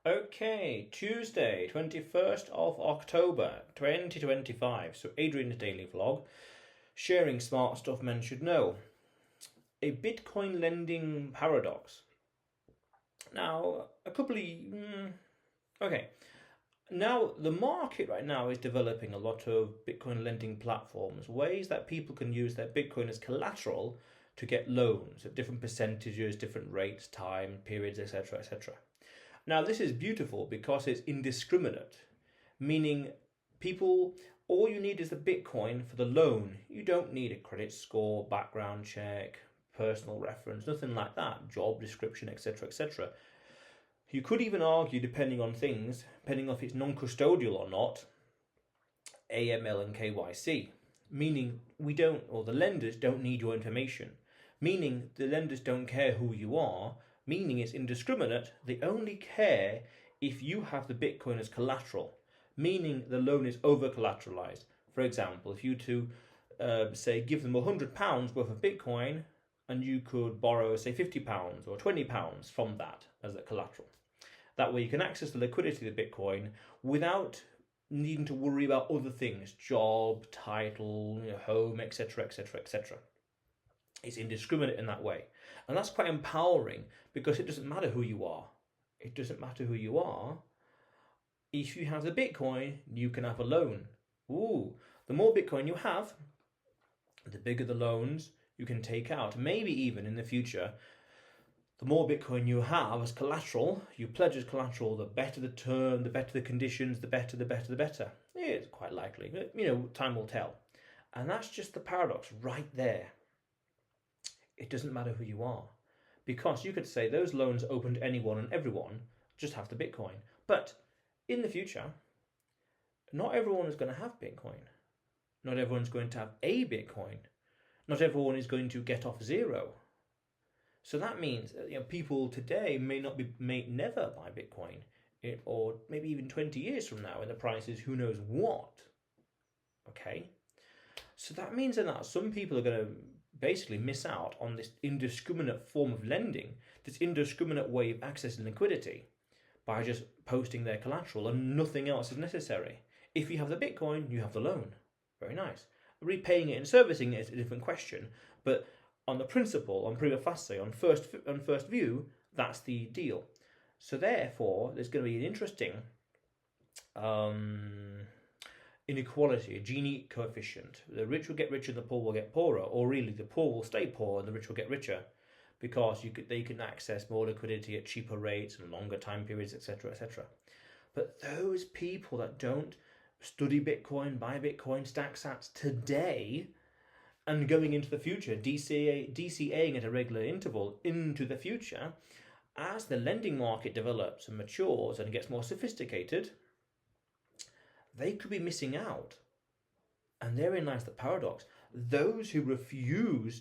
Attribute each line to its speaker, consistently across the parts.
Speaker 1: Okay, Tuesday, 21st of October 2025. So, Adrian's daily vlog, sharing smart stuff men should know. A Bitcoin lending paradox. Now, okay. Now, the market right now is developing a lot of Bitcoin lending platforms, ways that people can use their Bitcoin as collateral to get loans at different percentages, different rates, time, periods, etc., etc. Now, this is beautiful because it's indiscriminate, meaning all you need is the Bitcoin for the loan. You don't need a credit score, background check, personal reference, nothing like that, job description, etc., etc. You could even argue, depending on if it's non-custodial or not, AML and KYC, meaning the lenders don't need your information, meaning the lenders don't care who you are, meaning it's indiscriminate. They only care if you have the Bitcoin as collateral, meaning the loan is over collateralized. For example, if you say give them £100 worth of Bitcoin and you could borrow say £50 or £20 from that as a collateral. That way you can access the liquidity of the Bitcoin without needing to worry about other things, job, title, home, etc., etc., etc. It's indiscriminate in that way. And that's quite empowering because it doesn't matter who you are. It doesn't matter who you are. If you have the Bitcoin, you can have a loan. The more Bitcoin you have, the bigger the loans you can take out. Maybe even in the future, the more Bitcoin you have as collateral, you pledge as collateral, the better the term, the better the conditions, the better. It's quite likely. But, time will tell. And that's just the paradox right there. It doesn't matter who you are. Because you could say those loans open to anyone and everyone, just have the Bitcoin. But in the future, not everyone is going to have Bitcoin. Not everyone's going to have a Bitcoin. Not everyone is going to get off zero. So that means people today may never buy Bitcoin, or maybe even 20 years from now, and the price is who knows what. Okay, so that means that some people are going to basically miss out on this indiscriminate form of lending, this indiscriminate way of accessing liquidity, by just posting their collateral and nothing else is necessary. If you have the Bitcoin, you have the loan. Very nice. Repaying it and servicing it is a different question, but on the principle, on prima facie, on first view, that's the deal. So therefore, there's going to be an interesting inequality, a Gini coefficient. The rich will get richer, the poor will get poorer, or really the poor will stay poor and the rich will get richer, because they can access more liquidity at cheaper rates and longer time periods, etc., etc. But those people that don't study Bitcoin, buy Bitcoin, stack sats today, and going into the future, DCAing at a regular interval into the future, as the lending market develops and matures and gets more sophisticated, they could be missing out. And therein lies the paradox. Those who refuse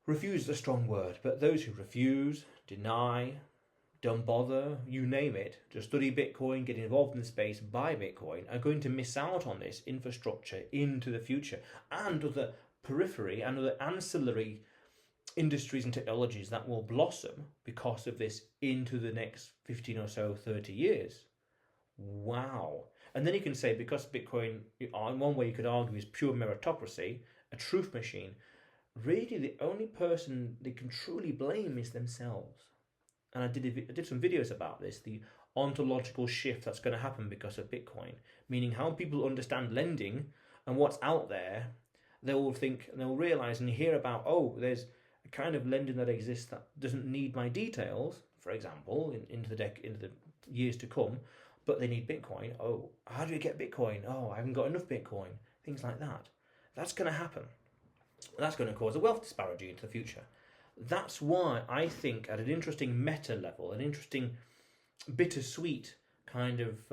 Speaker 1: is a strong word, but those who refuse, deny, don't bother, you name it, to study Bitcoin, get involved in the space, buy Bitcoin, are going to miss out on this infrastructure into the future, and other periphery and other ancillary industries and technologies that will blossom because of this into the next 15 or so, 30 years. Wow. And then you can say, because Bitcoin, in one way you could argue, is pure meritocracy, a truth machine, really the only person they can truly blame is themselves. And I did some videos about this, the ontological shift that's going to happen because of Bitcoin, meaning how people understand lending and what's out there. They'll realize and hear about, there's a kind of lending that exists that doesn't need my details, for example, into the years to come, but they need Bitcoin. How do you get Bitcoin? I haven't got enough Bitcoin. Things like that. That's going to happen. That's going to cause a wealth disparity into the future. That's why I think at an interesting meta level, an interesting bittersweet kind of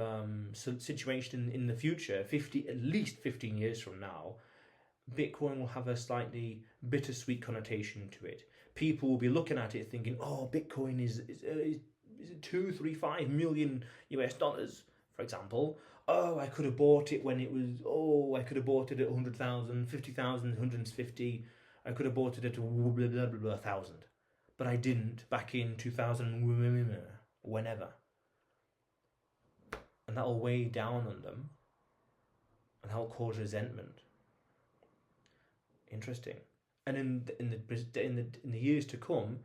Speaker 1: situation in the future, at least 15 years from now, Bitcoin will have a slightly bittersweet connotation to it. People will be looking at it thinking, Bitcoin is 2, 3, 5 million US dollars, for example. I could have bought it when it was, I could have bought it at 100,000, 50,000, 150. I could have bought it at 1,000. But I didn't back in 2000, whenever. and that will weigh down on them, and that will cause resentment. Interesting. And in the years to come,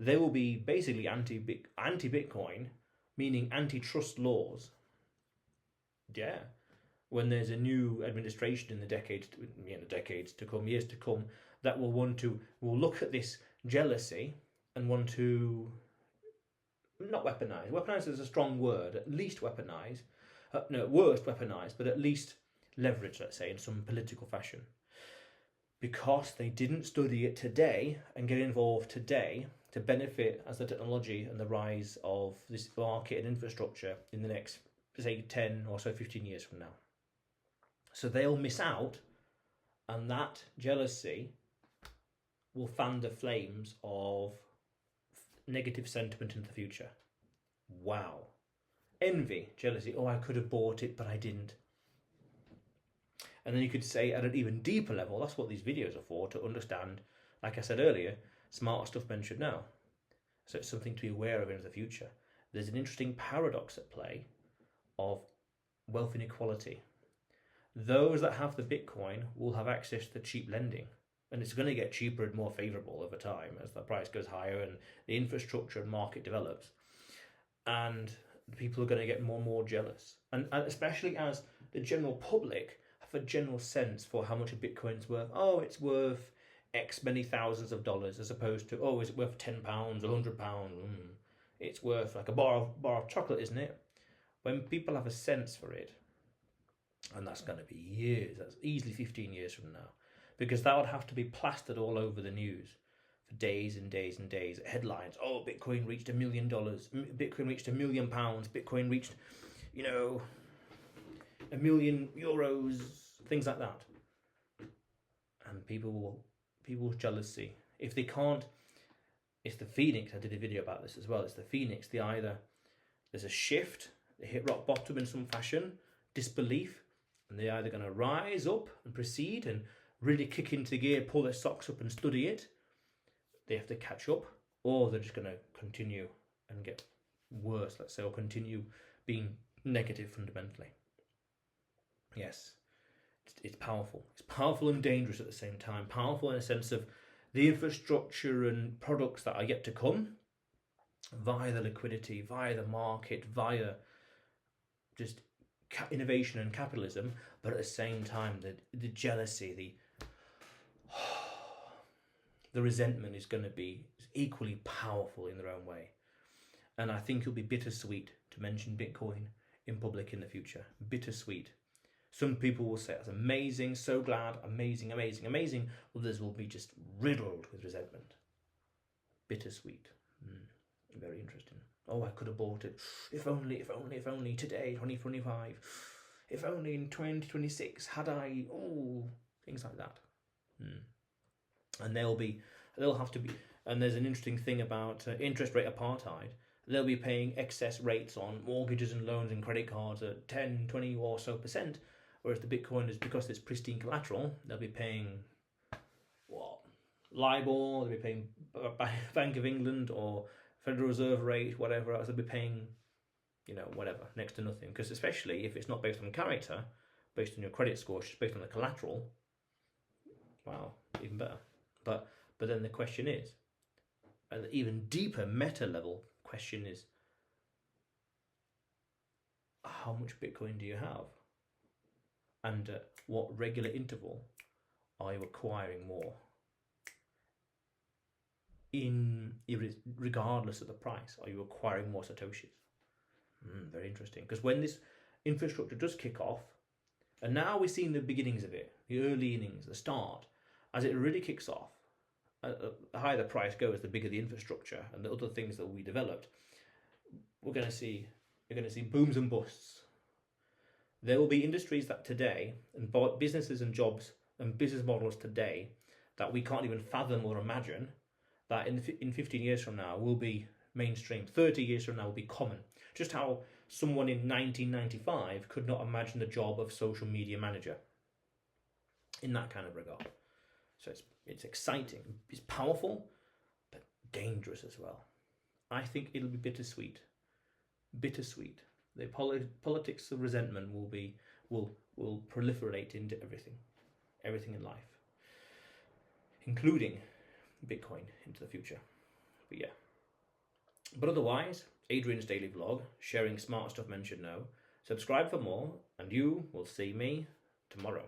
Speaker 1: they will be basically anti-Bitcoin, meaning antitrust laws. Yeah, when there's a new administration in the decades to come, years to come, that will look at this jealousy and want to not weaponize. Weaponize is a strong word. At least weaponize. Worst weaponize, but at least leverage, let's say, in some political fashion. Because they didn't study it today and get involved today to benefit as the technology and the rise of this market and infrastructure in the next, say, 10 or so 15 years from now. So they'll miss out, and that jealousy will fan the flames of negative sentiment in the future. Wow. Envy, jealousy. Oh, I could have bought it, but I didn't. And then you could say at an even deeper level, that's what these videos are for, to understand, like I said earlier, smarter stuff men should know. So it's something to be aware of in the future. There's an interesting paradox at play of wealth inequality. Those that have the Bitcoin will have access to cheap lending. And it's going to get cheaper and more favourable over time as the price goes higher and the infrastructure and market develops. And people are going to get more and more jealous. And especially as the general public have a general sense for how much a Bitcoin's worth. Oh, it's worth X many thousands of dollars, as opposed to, oh, is it worth £10, £100? It's worth like a bar of chocolate, isn't it? When people have a sense for it, and that's going to be years, that's easily 15 years from now, because that would have to be plastered all over the news for days and days and days. Headlines, oh, Bitcoin reached $1 million, Bitcoin reached £1 million, Bitcoin reached, €1 million, things like that. And people's jealousy. If they can't, it's the Phoenix, I did a video about this as well, it's the Phoenix, there's a shift, they hit rock bottom in some fashion, disbelief, and they're either going to rise up and proceed and really kick into gear, pull their socks up and study it, they have to catch up, or they're just going to continue and get worse, let's say, or continue being negative fundamentally. Yes, it's powerful. It's powerful and dangerous at the same time. Powerful in a sense of the infrastructure and products that are yet to come via the liquidity, via the market, via just innovation and capitalism, but at the same time the jealousy, the resentment is going to be equally powerful in their own way. And I think it'll be bittersweet to mention Bitcoin in public in the future. Bittersweet. Some people will say it's amazing, so glad, amazing, amazing, amazing. Others will be just riddled with resentment. Bittersweet. Very interesting. Oh, I could have bought it. If only today, 2025. If only in 2026 had I, things like that. And they'll have to be, and there's an interesting thing about interest rate apartheid. They'll be paying excess rates on mortgages and loans and credit cards at 10, 20 or so %. Whereas the Bitcoin is, because it's pristine collateral, they'll be paying, LIBOR, they'll be paying Bank of England or Federal Reserve rate, whatever else, they'll be paying, whatever, next to nothing. Because especially if it's not based on character, based on your credit score, it's just based on the collateral, wow, even better. But then the question is, an even deeper meta level question is, how much Bitcoin do you have? And at what regular interval are you acquiring more? Regardless of the price, are you acquiring more Satoshis? Very interesting. Because when this infrastructure does kick off, and now we're seeing the beginnings of it, the early innings, the start, as it really kicks off, the higher the price goes, the bigger the infrastructure and the other things that we developed, you're going to see booms and busts. There will be industries that today, and businesses and jobs and business models today, that we can't even fathom or imagine, that in 15 years from now will be mainstream, 30 years from now will be common. Just how someone in 1995 could not imagine the job of social media manager in that kind of regard. So it's exciting, it's powerful, but dangerous as well. I think it'll be bittersweet. Bittersweet. The politics of resentment will proliferate into everything in life, including Bitcoin into the future. But yeah. But otherwise, Adrian's daily vlog, sharing smart stuff men should know. Subscribe for more, and you will see me tomorrow.